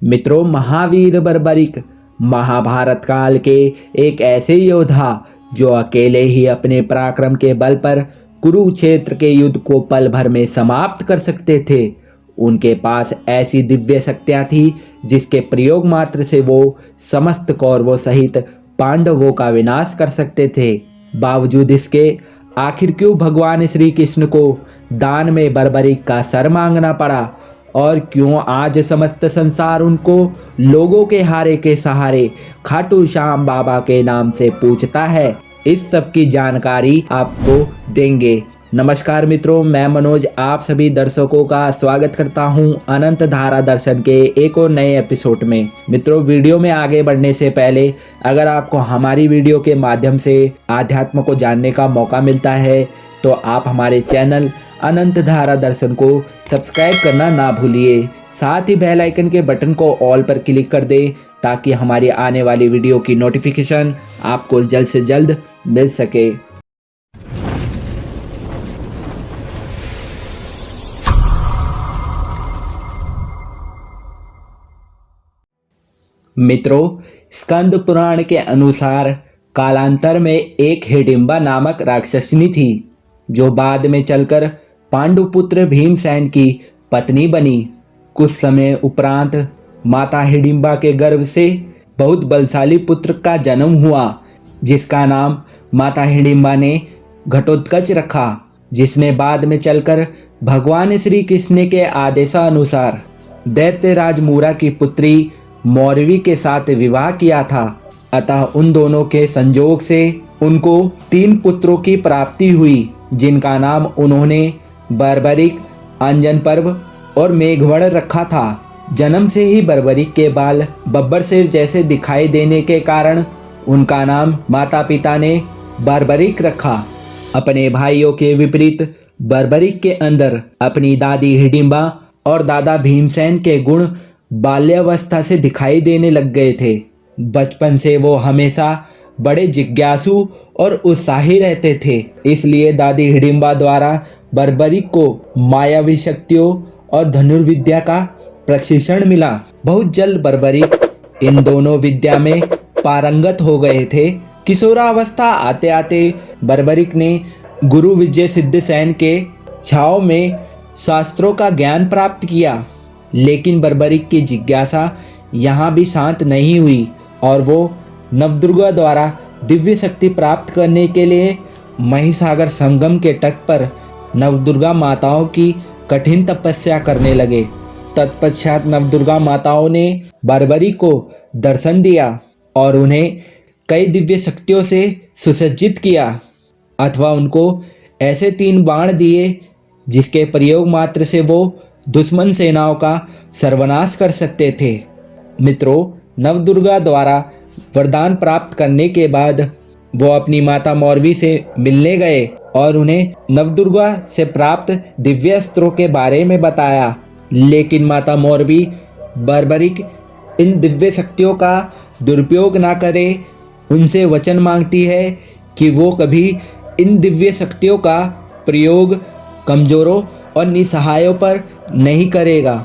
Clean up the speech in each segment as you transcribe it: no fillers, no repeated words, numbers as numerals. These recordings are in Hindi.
मित्रों, महावीर बर्बरिक महाभारत काल के एक ऐसे योद्धा जो अकेले ही अपने पराक्रम के बल पर कुरुक्षेत्र के युद्ध को पल भर में समाप्त कर सकते थे। उनके पास ऐसी दिव्य शक्तियां थी जिसके प्रयोग मात्र से वो समस्त कौरवों सहित पांडवों का विनाश कर सकते थे। बावजूद इसके आखिर क्यों भगवान श्री कृष्ण को दान में बर्बरिक का सर मांगना पड़ा और क्यों आज समस्त संसार उनको लोगों के हारे के सहारे खाटू श्याम बाबा के नाम से पूछता है, इस सब की जानकारी आपको देंगे। नमस्कार मित्रों, मैं मनोज आप सभी दर्शकों का स्वागत करता हूं अनंत धारा दर्शन के एक और नए एपिसोड में। मित्रों, वीडियो में आगे बढ़ने से पहले अगर आपको हमारी वीडियो के माध्यम से आध्यात्म को जानने का मौका मिलता है तो आप हमारे चैनल अनंत धारा दर्शन को सब्सक्राइब करना ना भूलिए। साथ ही बेल आइकन के बटन को ऑल पर क्लिक कर दें ताकि हमारी आने वाली वीडियो की नोटिफिकेशन आपको जल्द से जल्द मिल सके। मित्रों, स्कंद पुराण के अनुसार कालांतर में एक हिडिंबा नामक राक्षसनी थी जो बाद में चलकर पांडुपुत्र भीमसेन की पत्नी बनी। कुछ समय उपरांत माता हिडिंबा के गर्भ से बहुत बलशाली पुत्र का जन्म हुआ जिसका नाम माता हिडिंबा ने घटोत्कच रखा, जिसने बाद में चलकर भगवान श्री कृष्ण के आदेशानुसार दैत्यराज मूरा की पुत्री मौरवी के साथ विवाह किया था। अतः उन दोनों के संजोग से उनको 3 पुत्रों की प्राप्ति हुई जिनका नाम उन्होंने बर्बरिक, अंजन पर्व और मेघवर्ण रखा था। जन्म से ही बर्बरिक के बाल बब्बर शेर जैसे दिखाई देने के कारण उनका नाम माता पिता ने बर्बरिक रखा। अपने भाइयों के विपरीत बर्बरिक के अंदर अपनी दादी हिडिंबा और दादा भीमसेन के गुण बाल्यावस्था से दिखाई देने लग गए थे। बचपन से वो हमेशा बड़े जिज्ञासु और उत्साही रहते थे, इसलिए दादी हिडिंबा द्वारा बर्बरिक को मायावी शक्तियों और धनुर्विद्या का प्रशिक्षण मिला। बहुत जल्द बर्बरिक इन दोनों विद्या में पारंगत हो गए थे। किशोरावस्था आते आते बर्बरिक ने गुरु विजय सिद्ध सेन के छाव में शास्त्रों का ज्ञान प्राप्त किया, लेकिन बर्बरिक की जिज्ञासा यहाँ भी शांत नहीं हुई और वो नवदुर्गा द्वारा दिव्य शक्ति प्राप्त करने के लिए महिसागर संगम के तट पर नवदुर्गा माताओं की कठिन तपस्या करने लगे। तत्पश्चात नवदुर्गा माताओं ने बर्बरिक को दर्शन दिया और उन्हें कई दिव्य शक्तियों से सुसज्जित किया, अथवा उनको ऐसे 3 बाण दिए जिसके प्रयोग मात्र से वो दुश्मन सेनाओं का सर्वनाश कर सकते थे। मित्रों, नवदुर्गा द्वारा वरदान प्राप्त करने के बाद वो अपनी माता मौरवी से मिलने गए और उन्हें नवदुर्गा से प्राप्त दिव्य अस्त्रों के बारे में बताया, लेकिन माता मौरवी बर्बरिक इन दिव्य शक्तियों का दुरुपयोग ना करे। उनसे वचन मांगती है कि वो कभी इन दिव्य शक्तियों का प्रयोग कमजोरों और निसहायों पर नहीं करेगा।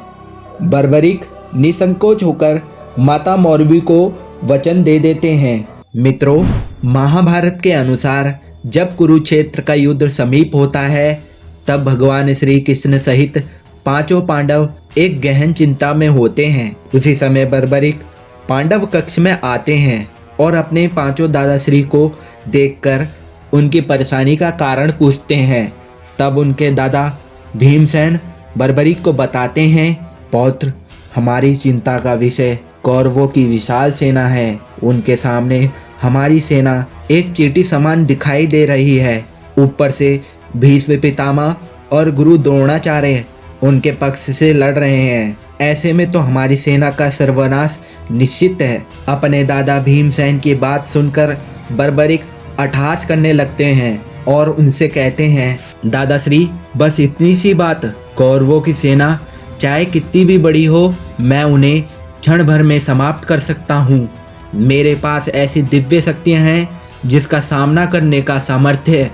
बर्बरिक निसंकोच होकर माता मौरवी को वचन दे देते हैं। मित्रों, महाभारत के अनुसार जब कुरुक्षेत्र का युद्ध समीप होता है तब भगवान श्री कृष्ण सहित 5 पांडव एक गहन चिंता में होते हैं। उसी समय बर्बरिक पांडव कक्ष में आते हैं और अपने 5 दादाश्री को देखकर उनकी परेशानी का कारण पूछते हैं। तब उनके दादा भीमसेन बर्बरिक को बताते हैं, पौत्र, हमारी चिंता का विषय कौरवों की विशाल सेना है। उनके सामने हमारी सेना एक चींटी समान दिखाई दे रही है। ऊपर से भीष्म पितामह और गुरु द्रोणाचार्य उनके पक्ष से लड़ रहे हैं। ऐसे में तो हमारी सेना का सर्वनाश निश्चित है। अपने दादा भीमसेन की बात सुनकर बर्बरिक अट्टहास करने लगते हैं और उनसे कहते हैं, दादाश्री, बस इतनी सी बात, कौरवों की सेना चाहे कितनी भी बड़ी हो, मैं उन्हें क्षण भर में समाप्त कर सकता हूँ। मेरे पास ऐसी दिव्य शक्तियाँ हैं जिसका सामना करने का सामर्थ्य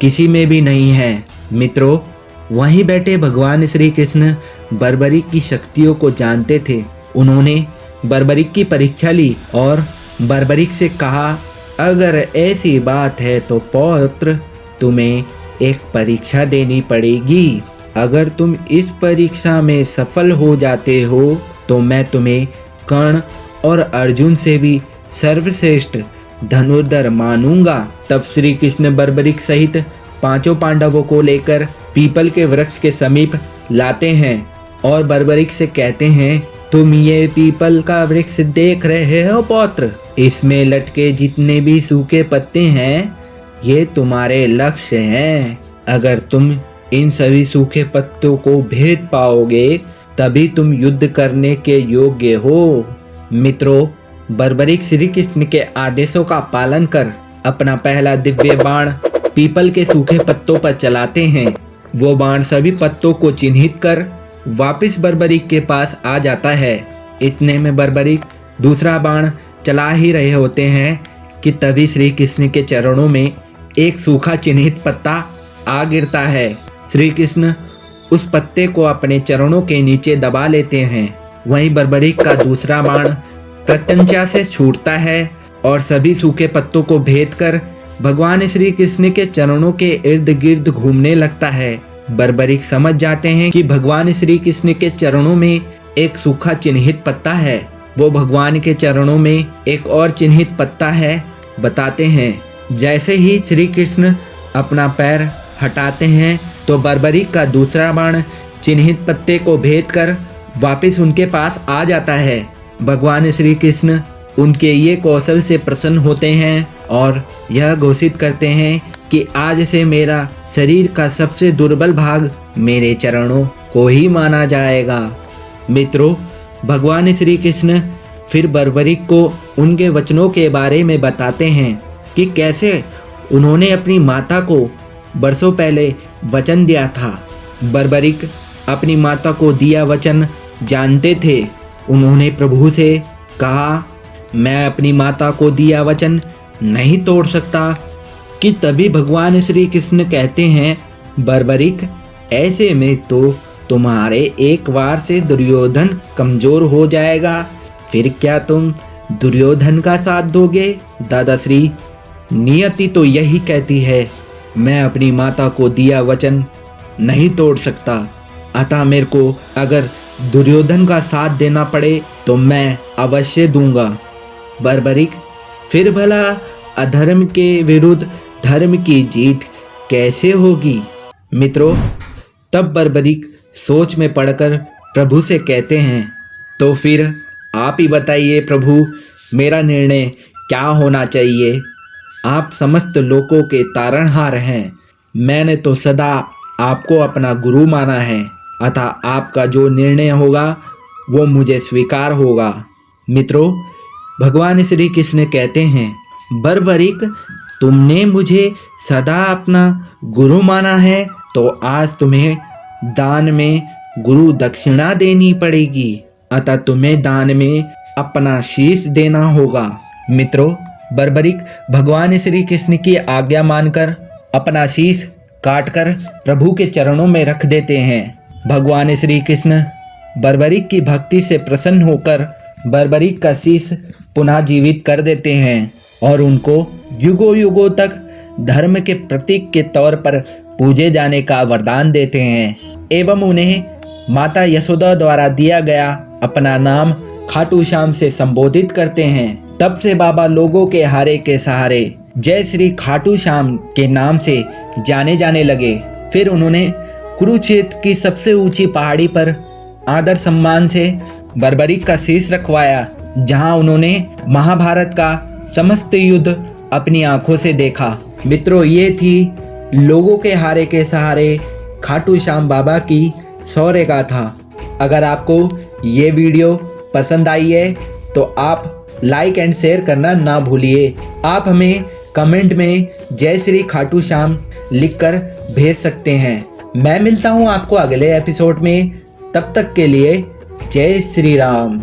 किसी में भी नहीं है। मित्रों, वहीं बैठे भगवान श्री कृष्ण बर्बरिक की शक्तियों को जानते थे उन्होंने बर्बरीक की परीक्षा ली और बर्बरीक से कहा, अगर ऐसी बात है तो पौत्र, तुम्हें एक परीक्षा देनी पड़ेगी। अगर तुम इस परीक्षा में सफल हो जाते हो तो मैं तुम्हें कर्ण और अर्जुन से भी सर्वश्रेष्ठ धनुर्धर मानूंगा। तब श्री कृष्ण बर्बरीक सहित 5 पांडवों को लेकर पीपल के वृक्ष के समीप लाते हैं और बर्बरीक से कहते हैं, तुम ये पीपल का वृक्ष देख रहे हो पौत्र, इसमें लटके जितने भी सूखे पत्ते हैं ये तुम्हारे लक्ष्य हैं। अगर तुम इन सभी सूखे पत्तों को भेद पाओगे तभी तुम युद्ध करने के योग्य हो। मित्रों, बर्बरीक श्री कृष्ण के आदेशों का पालन कर अपना पहला दिव्य बाण पीपल के सूखे पत्तों पर चलाते हैं। वो बाण सभी पत्तों को चिन्हित कर वापस बर्बरीक के पास आ जाता है। इतने में बर्बरीक दूसरा बाण चला ही रहे होते हैं कि तभी श्री कृष्ण के चरणों में एक सूखा चिन्हित पत्ता आ गिरता है। श्री कृष्ण उस पत्ते को अपने चरणों के नीचे दबा लेते हैं। वहीं बर्बरीक का दूसरा बाण प्रत्यंचा से छूटता है और सभी सूखे पत्तों को भेद कर भगवान श्री कृष्ण के चरणों के इर्द गिर्द घूमने लगता है। बर्बरीक समझ जाते हैं कि भगवान श्री कृष्ण के चरणों में एक सूखा चिन्हित पत्ता है। वो भगवान के चरणों में एक और चिन्हित पत्ता है बताते हैं। जैसे ही श्री कृष्ण अपना पैर हटाते हैं तो बर्बरीक का दूसरा बाण चिन्हित पत्ते को भेद कर वापस उनके पास आ जाता है। भगवान श्री कृष्ण उनके ये कौशल से प्रसन्न होते हैं और यह घोषित करते हैं कि आज से मेरा शरीर का सबसे दुर्बल भाग मेरे चरणों को ही माना जाएगा। मित्रों, भगवान श्री कृष्ण फिर बर्बरीक को उनके वचनों के बारे में बताते हैं कि कैसे उन्होंने अपनी माता को बरसों पहले वचन दिया था। बर्बरीक अपनी माता को दिया वचन जानते थे। उन्होंने प्रभु से कहा, मैं अपनी माता को दिया वचन नहीं तोड़ सकता। कि तभी भगवान श्री कृष्ण कहते हैं, बर्बरीक, ऐसे में तो तुम्हारे एक बार से दुर्योधन कमजोर हो जाएगा, फिर क्या तुम दुर्योधन का साथ दोगे? दादाश्री, नियति तो यही कहती है, मैं अपनी माता को दिया वचन नहीं तोड़ सकता, अतः मेरे को अगर दुर्योधन का साथ देना पड़े तो मैं अवश्य दूंगा। बर्बरीक, फिर भला अधर्म के विरुद्ध धर्म की जीत कैसे होगी? मित्रों, तब बर्बरीक सोच में पड़कर प्रभु से कहते हैं, तो फिर आप ही बताइए प्रभु, मेरा निर्णय क्या होना चाहिए? आप समस्त लोकों के तारणहार हैं। मैंने तो सदा आपको अपना गुरु माना है, अतः आपका जो निर्णय होगा वो मुझे स्वीकार होगा। मित्रों, भगवान श्री कृष्ण कहते हैं, बर्बरीक, तुमने मुझे सदा अपना गुरु माना है तो आज तुम्हें दान में गुरु दक्षिणा देनी पड़ेगी, अतः तुम्हें दान में अपना शीश देना होगा। मित्रों, बर्बरीक भगवान श्री कृष्ण की आज्ञा मानकर अपना शीश काटकर प्रभु के चरणों में रख देते हैं। भगवान श्री कृष्ण बर्बरीक की भक्ति से प्रसन्न होकर बर्बरीक का शीश पुनः जीवित कर देते हैं और उनको युगों युगों तक धर्म के प्रतीक के तौर पर पूजे जाने का वरदान देते हैं एवं उन्हें माता यशोदा द्वारा दिया गया अपना नाम खाटू श्याम से संबोधित करते हैं। तब से बाबा लोगों के हारे के सहारे जय श्री खाटू श्याम के नाम से जाने जाने लगे। फिर उन्होंने कुरुक्षेत्र की सबसे ऊंची पहाड़ी पर आदर सम्मान से बर्बरीक का शीश रखवाया, जहां उन्होंने महाभारत का समस्त युद्ध अपनी आंखों से देखा। मित्रों, ये थी लोगों के हारे के सहारे खाटू श्याम बाबा की शौर्य गाथा। अगर आपको ये वीडियो पसंद आई है तो आप लाइक एंड शेयर करना ना भूलिए। आप हमें कमेंट में जय श्री खाटू श्याम लिखकर भेज सकते हैं। मैं मिलता हूँ आपको अगले एपिसोड में, तब तक के लिए जय श्री राम।